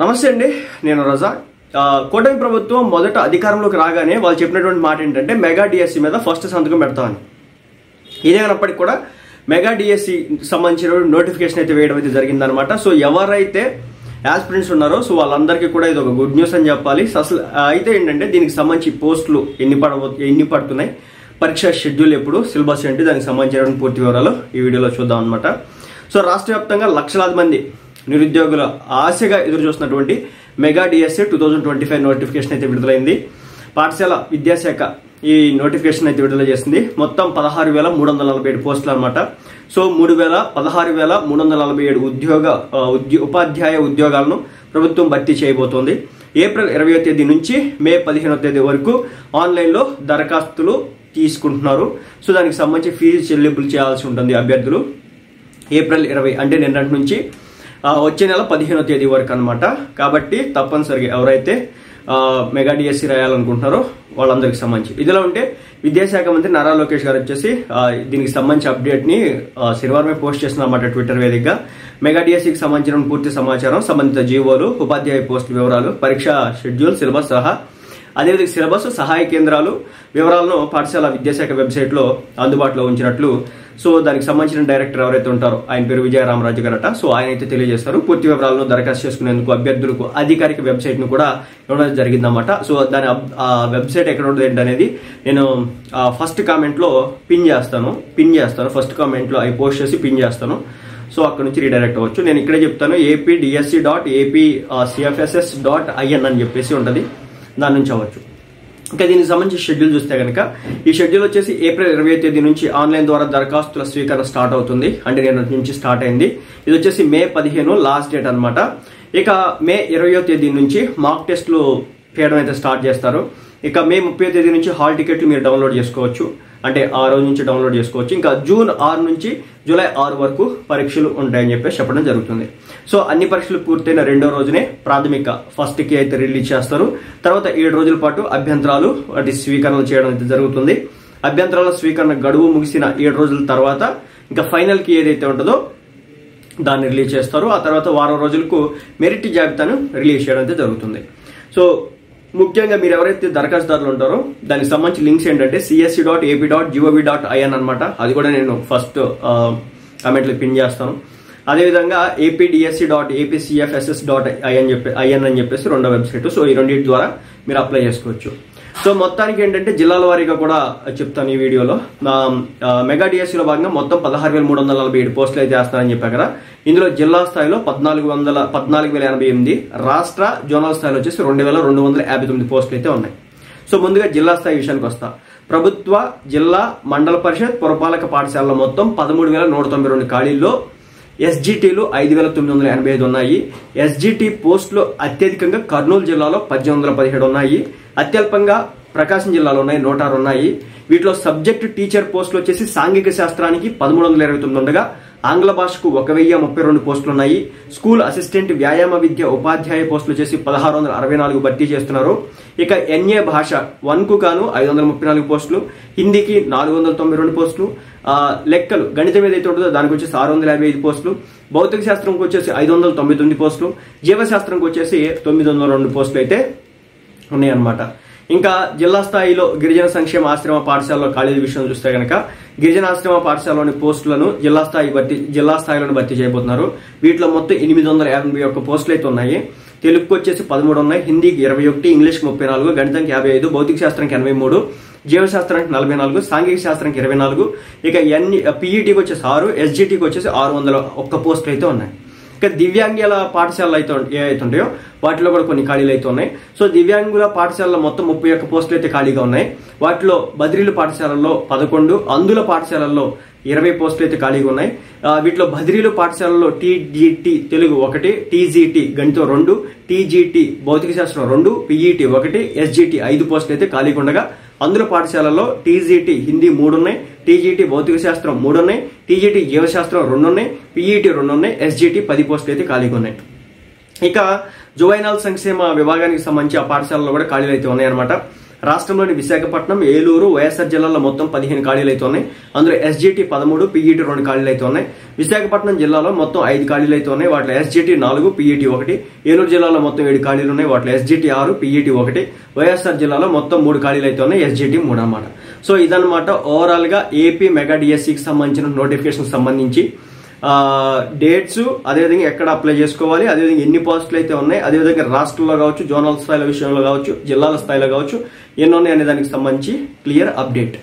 నమస్తే అండి, నేను రజా. కూటమి ప్రభుత్వం మొదట అధికారంలోకి రాగానే వాళ్ళు చెప్పినటువంటి మాట ఏంటంటే మెగా డిఎస్సి మీద ఫస్ట్ సంతకం పెడతామని. ఇదేమైనప్పటికీ కూడా మెగా డిఎస్సి సంబంధించిన నోటిఫికేషన్ అయితే వేయడం అయితే జరిగిందనమాట. సో ఎవరైతే యాస్పిరెంట్స్ ఉన్నారో సో వాళ్ళందరికీ కూడా ఇది ఒక గుడ్ న్యూస్ అని చెప్పాలి. అసలు అయితే ఏంటంటే దీనికి సంబంధించి పోస్టులు ఎన్ని పడుతున్నాయి, పరీక్ష షెడ్యూల్ ఎప్పుడు, సిలబస్ ఏంటి, దానికి సంబంధించిన పూర్తి వివరాలు ఈ వీడియోలో చూద్దాం అనమాట. సో రాష్ట్ర వ్యాప్తంగా లక్షలాది మంది నిరుద్యోగుల ఆశగా ఎదురు చూస్తున్నటువంటి మెగా డిఎస్సి 2025 నోటిఫికేషన్ అయితే విడుదలైంది. పాఠశాల విద్యాశాఖ ఈ నోటిఫికేషన్ అయితే విడుదల చేసింది. మొత్తం 16,347 పోస్టులు అనమాట. సో 16,347 ఉపాధ్యాయ ఉద్యోగాలను ప్రభుత్వం భర్తీ చేయబోతోంది. ఏప్రిల్ 20వ తేదీ నుంచి మే 15వ తేదీ వరకు ఆన్లైన్లో దరఖాస్తులు తీసుకుంటున్నారు. సో దానికి సంబంధించి ఫీజు చెల్లింపులు చేయాల్సి ఉంటుంది అభ్యర్థులు. ఏప్రిల్ 20 అంటే నిన్నటి నుంచి వచ్చే నెల 15వ తేదీ వరకు అనమాట. కాబట్టి తప్పనిసరిగా ఎవరైతే మెగా డిఎస్సి రాయాలనుకుంటున్నారో వాళ్ళందరికి సంబంధించి. ఇదిలో ఉంటే విద్యాశాఖ మంత్రి నారా లోకేష్ గారు వచ్చేసి దీనికి సంబంధించి అప్డేట్ ని శనివారమే పోస్ట్ చేస్తున్నారన్నమాట ట్విట్టర్ వేదికగా. మెగా డిఎస్సికి సంబంధించిన పూర్తి సమాచారం, సంబంధిత జీవోలు, ఉపాధ్యాయ పోస్టుల వివరాలు, పరీక్ష షెడ్యూల్, సిలబస్ సహా అదేవిధంగా సిలబస్, సహాయ కేంద్రాలు వివరాలను పాఠశాల విద్యాశాఖ వెబ్సైట్ లో అందుబాటులో ఉంచినట్లు సో దానికి సంబంధించిన డైరెక్టర్ ఎవరైతే ఉంటారో ఆయన పేరు విజయ రామరాజు గారట. సో ఆయన అయితే తెలియజేస్తారు. పూర్తి వివరాలను దరఖాస్తు చేసుకునేందుకు అభ్యర్థులకు అధికారిక వెబ్సైట్ ను కూడా ఇవ్వడం జరిగిందన్నమాట. సో దాని వెబ్సైట్ ఎక్కడ ఉంటుంది ఏంటనేది నేను ఫస్ట్ కామెంట్ లో పిన్ చేస్తాను. ఫస్ట్ కామెంట్ లో అవి పోస్ట్ చేసి పిన్ చేస్తాను. సో అక్కడ నుంచి రీడైరెక్ట్ అవ్వచ్చు. నేను ఇక్కడే చెప్తాను, apdsc.apcfss.in అని చెప్పేసి ఉంటుంది, దాని నుంచి అవ్వచ్చు. ఇంకా దీనికి సంబంధించి షెడ్యూల్ చూస్తే కనుక ఈ షెడ్యూల్ వచ్చేసి ఏప్రిల్ 20వ తేదీ నుంచి ఆన్లైన్ ద్వారా దరఖాస్తుల స్వీకరణ స్టార్ట్ అవుతుంది. అంటే నేను నుంచి స్టార్ట్ అయింది. ఇది వచ్చేసి మే 15 లాస్ట్ డేట్ అనమాట. ఇక మే 20వ తేదీ నుంచి మాక్ టెస్టులు చేయడం అయితే స్టార్ట్ చేస్తారు. ఇక మే 30వ తేదీ నుంచి హాల్ టికెట్లు మీరు డౌన్లోడ్ చేసుకోవచ్చు. అంటే ఆ రోజు నుంచి డౌన్లోడ్ చేసుకోవచ్చు. ఇంకా జూన్ 6 నుంచి జూలై 6 వరకు పరీక్షలు ఉంటాయని చెప్పేసి చెప్పడం జరుగుతుంది. సో అన్ని పరీక్షలు పూర్తయిన 2వ రోజునే ప్రాథమిక ఫస్ట్ కి అయితే రిలీజ్ చేస్తారు. తర్వాత 7 రోజుల పాటు అభ్యంతరాలు వాటి స్వీకరణలు చేయడం అయితే జరుగుతుంది. అభ్యంతరాల స్వీకరణ గడువు ముగిసిన 7 రోజుల తర్వాత ఇంకా ఫైనల్ కి ఏదైతే ఉంటుందో దాన్ని రిలీజ్ చేస్తారు. ఆ తర్వాత వారం రోజులకు మెరిట్ జాబితాను రిలీజ్ చేయడం అయితే జరుగుతుంది. సో ముఖ్యంగా మీరు ఎవరైతే దరఖాస్తుదారులు ఉంటారో దానికి సంబంధించి లింక్స్ ఏంటంటే csc.ap.gov.in అనమాట. అది కూడా నేను ఫస్ట్ కామెంట్ లో పిన్ చేస్తాను. అదేవిధంగా apdsc.apcfss.in అని చెప్పేసి రెండో వెబ్సైట్. సో ఈ రెండింటి ద్వారా మీరు అప్లై చేసుకోవచ్చు. సో మొత్తానికి ఏంటంటే జిల్లాల వారీగా కూడా చెప్తాను ఈ వీడియోలో. మెగా డిఎస్సిలో భాగంగా మొత్తం 16,347 పోస్టులు అయితే వేస్తారని చెప్పారు కదా. ఇందులో జిల్లా స్థాయిలో 14,088, రాష్ట్ర జోనల్ స్థాయిలో వచ్చేసి 2,259 పోస్టులు అయితే ఉన్నాయి. సో ముందుగా జిల్లా స్థాయి విషయానికి వస్తా. ప్రభుత్వ, జిల్లా, మండల పరిషత్, పురపాలక పాఠశాలలో మొత్తం 13,192 ఖాళీల్లో ఎస్జిటిలు 5,985 ఉన్నాయి. ఎస్జిటి పోస్టులు అత్యధికంగా కర్నూలు జిల్లాలో 1,817 ఉన్నాయి. అత్యల్పంగా ప్రకాశం జిల్లాలో ఉన్నాయి, 106 ఉన్నాయి. వీటిలో సబ్జెక్టు టీచర్ పోస్టులు వచ్చేసి సాంఘిక శాస్త్రానికి 1329 ఉండగా ఆంగ్ల భాషకు 1,032 పోస్టులు ఉన్నాయి. స్కూల్ అసిస్టెంట్ వ్యాయామ విద్య ఉపాధ్యాయ పోస్టులు వచ్చేసి 1,664 భర్తీ చేస్తున్నారు. ఇక ఎన్ఏ భాష 1 కు గాను 534 పోస్టులు, హిందీకి 492 పోస్టులు, లెక్కలు గణితం ఏదైతే ఉంటుందో దానికి వచ్చేసి 655 పోస్టులు, భౌతిక శాస్త్రంకి వచ్చేసి 599 పోస్టులు, జీవశాస్త్రంకి వచ్చేసి 902 పోస్టులు అయితే ఉన్నాయన్నమాట. ఇంకా జిల్లా స్థాయిలో గిరిజన సంక్షేమ ఆశ్రమ పాఠశాలలో ఖాళీల విషయం చూస్తే కనుక గిరిజన ఆశ్రమ పాఠశాలలోని పోస్టులను జిల్లా స్థాయిలో భర్తీ చేయబోతున్నారు. వీటిలో మొత్తం 881 పోస్టులు అయితే ఉన్నాయి. తెలుగుకు వచ్చేసి 13 ఉన్నాయి, హిందీకి 21, ఇంగ్లీష్కి 34, గణితానికి 55, భౌతిక శాస్త్రానికి 83, జీవశాస్త్రానికి 44, సాంఘిక శాస్త్రానికి 24, ఇక పీఈటీకి వచ్చేసి 6, ఎస్జిటికి వచ్చేసి 601 పోస్టులు అయితే ఉన్నాయి. ఇక దివ్యాంగుల పాఠశాలలు అయితే ఏవైతే ఉంటాయో వాటిలో కూడా కొన్ని ఖాళీలు అయితే ఉన్నాయి. సో దివ్యాంగుల పాఠశాలలో మొత్తం 31 పోస్టులు అయితే ఖాళీగా ఉన్నాయి. వాటిలో బదిలీల పాఠశాలల్లో 11, అందుల పాఠశాలల్లో 20 పోస్టులు అయితే ఖాళీగా ఉన్నాయి. వీటిలో బదిలీలు పాఠశాలలో టీజీటీ తెలుగు 1, టీజీటీ గణితం 2, టీజీటీ భౌతిక శాస్త్రం 2, పీఈటీ 1, ఎస్జిటి 5 పోస్టులు అయితే ఖాళీగా ఉండగా అందులో పాఠశాలలో టీజీటీ హిందీ 3 ఉన్నాయి, టీజీటీ భౌతిక శాస్త్రం 3 ఉన్నాయి, టీజీటీ జీవశాస్త్రం 2 ఉన్నాయి, పీఈటీ 2 ఉన్నాయి, ఎస్జిటి 10 పోస్టులు అయితే ఖాళీగా ఉన్నాయి. ఇక జువైనల్ సంక్షేమ విభాగానికి సంబంధించి ఆ పాఠశాలలో కూడా ఖాళీలు అయితే ఉన్నాయన్నమాట. రాష్ట్రంలోని విశాఖపట్నం, ఏలూరు, వైఎస్ఆర్ జిల్లాలో మొత్తం 15 ఖాళీలు అయితే ఉన్నాయి. అందులో ఎస్జిటి 13, పిఈటి 2 ఖాళీలు అయితే ఉన్నాయి. విశాఖపట్నం జిల్లాలో మొత్తం 5 ఖాళీలు అయితే ఉన్నాయి. వాటిలో ఎస్జిటి 4, పిఈటి 1. ఏలూరు జిల్లాలో మొత్తం 7 ఖాళీలు ఉన్నాయి. వాటిలో ఎస్జిటి 6, పిఈటి 1. వైఎస్ఆర్ జిల్లాలో మొత్తం 3 ఖాళీలు అయితే ఉన్నాయి. ఎస్జిటి 3 అన్నమాట. సో ఇదన్నమాట ఓవరాల్ గా ఏపీ మెగా డిఎస్సికి సంబంధించిన నోటిఫికేషన్ సంబంధించి డేట్స్, అదేవిధంగా ఎక్కడ అప్లై చేసుకోవాలి, అదేవిధంగా ఎన్ని పోస్టులు అయితే ఉన్నాయి, అదేవిధంగా రాష్ట్రంలో కావచ్చు, జోనల్ స్థాయిల విషయంలో కావచ్చు, జిల్లాల స్థాయిలో కావచ్చు, ఎన్ని ఉన్నాయి అనే దానికి సంబంధించి క్లియర్ అప్డేట్.